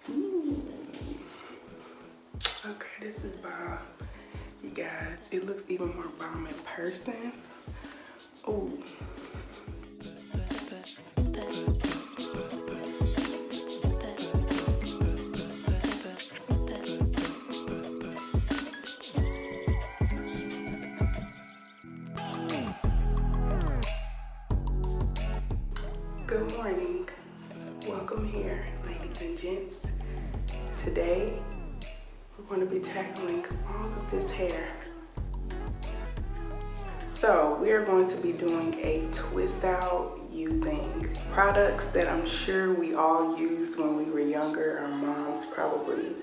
Ooh. Okay, this is bomb. You guys, it looks even more bomb in person. Ooh. Good morning. Welcome here, ladies and gents. Today, we're going to be tackling all of this hair. So we are going to be doing a twist out using products that I'm sure we all used when we were younger. Our moms probably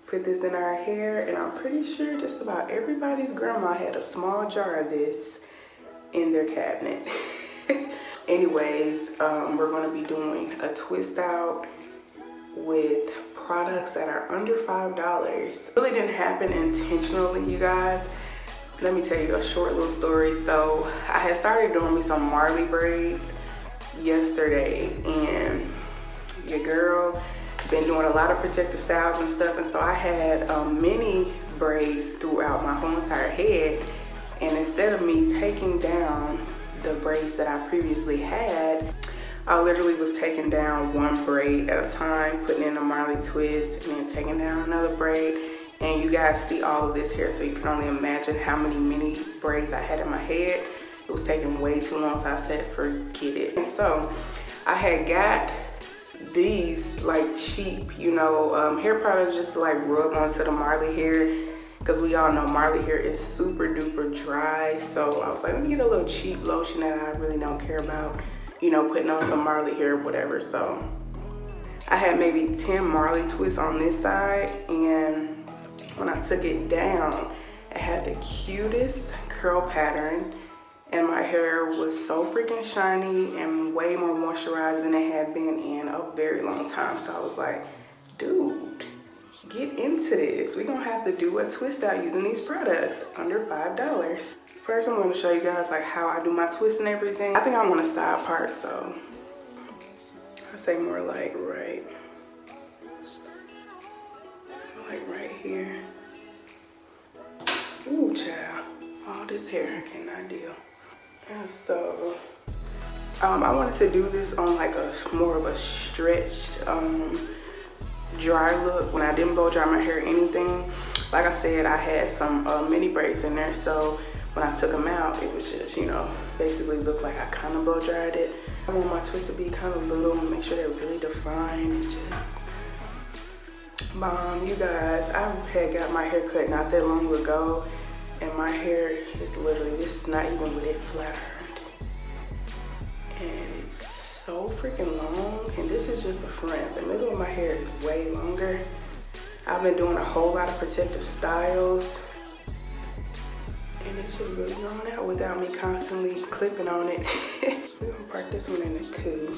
put this in our hair, and I'm pretty sure just about everybody's grandma had a small jar of this in their cabinet. Anyways, we're going to be doing a twist out with products that are under $5. It really didn't happen intentionally, you guys. Let me tell you a short little story. So I had started doing me some Marley braids yesterday, and your girl been doing a lot of protective styles and stuff, and so I had mini braids throughout my whole entire head, and instead of me taking down the braids that I previously had, I literally was taking down one braid at a time, putting in a Marley twist, and then taking down another braid. And you guys see all of this hair, so you can only imagine how many mini braids I had in my head. It was taking way too long, so I said forget it. And so I had got these like cheap, you know, hair products just to like rub onto the Marley hair, because we all know Marley hair is super duper dry. So I was like, let me get a little cheap lotion that I really don't care about, you know, putting on some Marley hair or whatever. So I had maybe 10 Marley twists on this side, and when I took it down, it had the cutest curl pattern, and my hair was so freaking shiny and way more moisturized than it had been in a very long time. So I was like, dude, get into this. We're gonna have to do a twist out using these products under $5. First, I'm gonna show you guys like how I do my twist and everything. I think I want a side part, so I say more like right here. Ooh, child, all this hair I cannot deal. And so I wanted to do this on like a more of a stretched dry look. When I didn't blow dry my hair or anything, like I said, I had some mini braids in there, so when I took them out, it was just, you know, basically looked like I kind of blow dried it. I want my twist to be kind of little, make sure they're really defined and just bomb. You guys, I had got my hair cut not that long ago, and my hair is literally, this is not even with it flat ironed, and it's so freaking long. And this is just the front. The middle of my hair is way longer. I've been doing a whole lot of protective styles, and it's just really grown out without me constantly clipping on it. We're gonna part this one into two.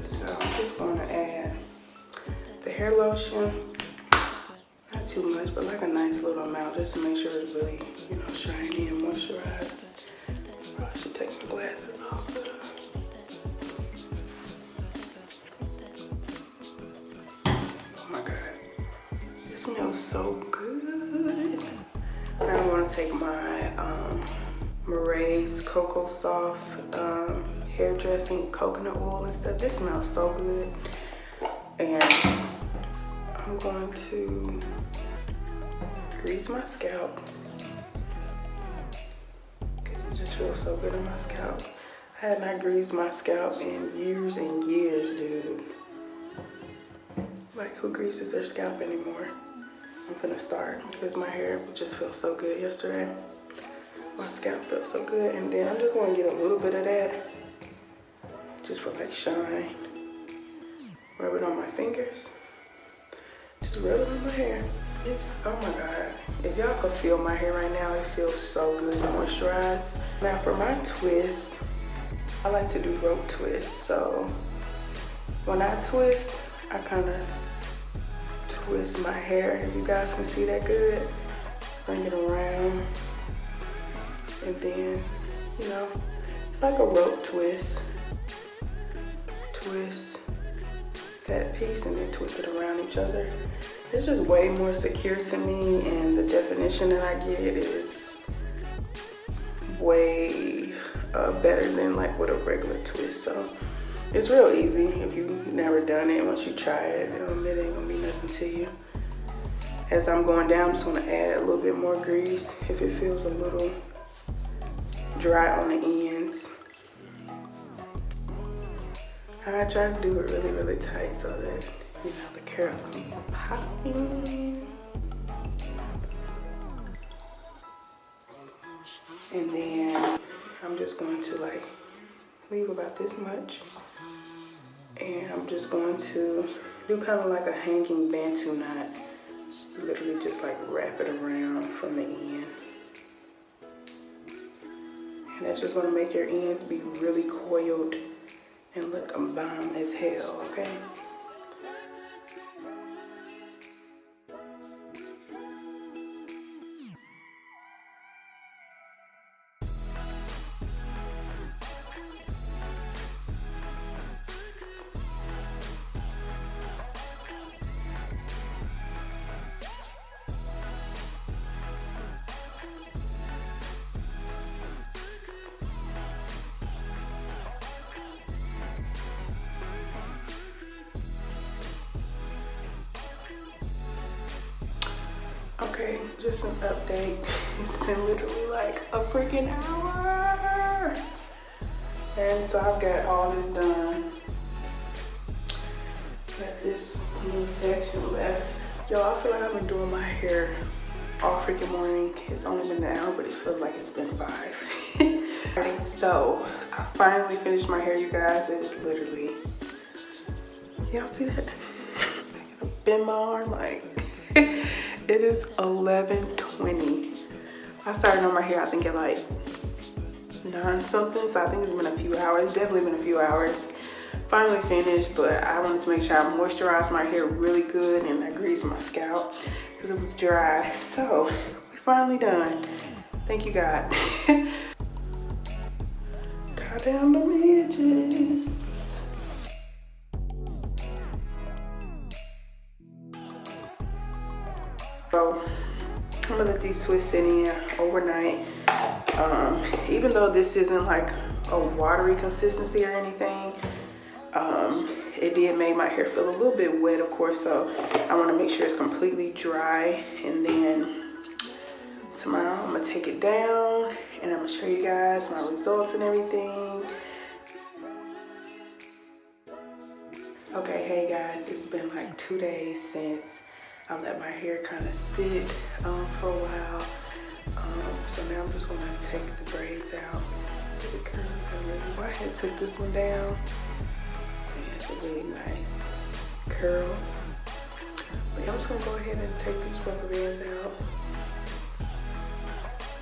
So I'm just gonna add the hair lotion. Not too much, but like a nice little amount, just to make sure it's really, you know, shiny and moisturized. I should take my glasses off. Oh my God, this smells so good. Now I'm gonna take my Marae's Cocoa Soft hair dressing, coconut oil and stuff. This smells so good. And I'm going to grease my scalp, because it just feels so good on my scalp. I had not greased my scalp in years and years, dude. Like, who greases their scalp anymore? I'm gonna start, because my hair just felt so good yesterday. My scalp felt so good, and then I'm just gonna get a little bit of that, just for like shine. Rub it on my fingers. Just rub it on my hair. Oh my God. If y'all could feel my hair right now, it feels so good and moisturized. Now for my twist, I like to do rope twists. So when I twist, I kind of twist my hair. If you guys can see that good, bring it around. And then, you know, it's like a rope twist. that piece and then twist it around each other. It's just way more secure to me, and the definition that I get is way better than like with a regular twist. So it's real easy if you've never done it. Once you try it, it ain't gonna be nothing to you. As I'm going down, I'm just gonna add a little bit more grease if it feels a little dry on the ends. I try to do it really, really tight so that, you know, the carrot's gonna be popping. And then I'm just going to like leave about this much. And I'm just going to do kind of like a hanging bantu knot. Literally just like wrap it around from the end. And that's just gonna make your ends be really coiled and look bomb as hell, okay? Okay, just an update. It's been literally like a freaking hour. And so I've got all this done. Got this little section left. Y'all, I feel like I've been doing my hair all freaking morning. It's only been an hour, but it feels like it's been 5. So I finally finished my hair, you guys. It is literally, y'all see that? Bend my arm like. It is 11:20. I started on my hair, I think at like 9 something, so I think it's been a few hours. Definitely been a few hours. Finally finished, but I wanted to make sure I moisturized my hair really good and I greased my scalp because it was dry. So we finally done. Thank you, God. Tie down the edges. So I'm gonna let these twists sit in overnight. Even though this isn't like a watery consistency or anything, it did make my hair feel a little bit wet, of course, so I want to make sure it's completely dry. And then tomorrow I'm gonna take it down and I'm gonna show you guys my results and everything. Okay, hey guys, it's been like 2 days since I let my hair kind of sit for a while. So now I'm just gonna take the braids out. The curls are really, well, I had took this one down. And it's a really nice curl. But I'm just gonna go ahead and take these rubber bands out.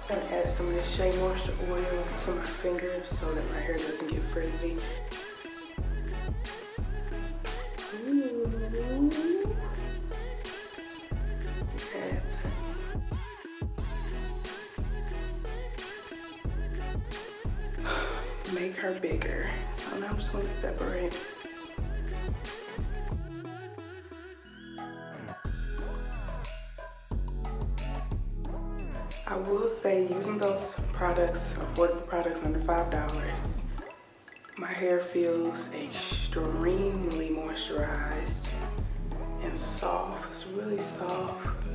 I'm gonna add some of this Shea Moisture oil to my fingers so that my hair doesn't get frizzy. Make her bigger. So now I'm just going to separate. I will say, using those products, affordable products under $5, my hair feels extremely moisturized and soft. It's really soft.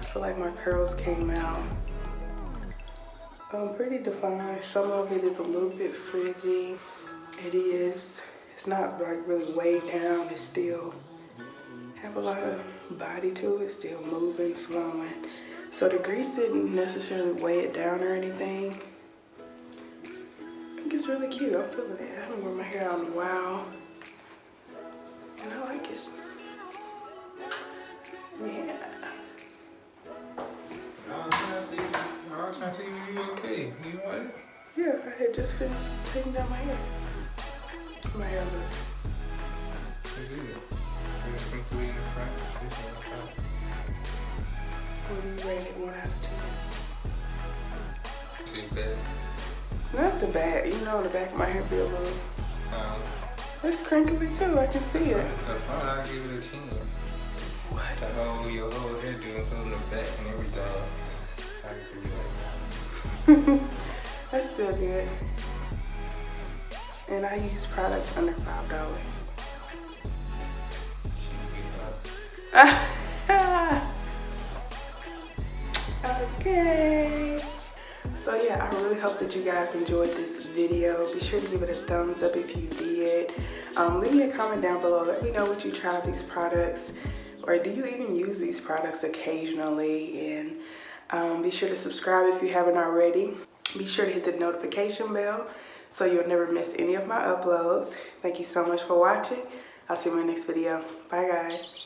I feel like my curls came out pretty defined. Some of it is a little bit frizzy. It is. It's not like really weighed down. It still have a lot of body to it. Still moving, flowing. So the grease didn't necessarily weigh it down or anything. I think it's really cute. I'm feeling it. I haven't worn my hair out in a while, and I like it. Yeah. I was trying to see you okay. You alright? Yeah, I had just finished taking down my hair. My hair looks good. You're completely in front. What do you rate it 1 out of 10? Too bad. Not the back. You know, the back of my hair be a little. It's crinkly too, I can see it. That's fine, I'll give it a 10. What? Your whole hairdo, including the back and everything. I can give it That's still good. And I use products under $5. Okay. So yeah, I really hope that you guys enjoyed this video. Be sure to give it a thumbs up if you did. Leave me a comment down below. Let me know what you try these products, or do you even use these products occasionally? And be sure to subscribe if you haven't already. Be sure to hit the notification bell so you'll never miss any of my uploads. Thank you so much for watching. I'll see you in my next video. Bye guys.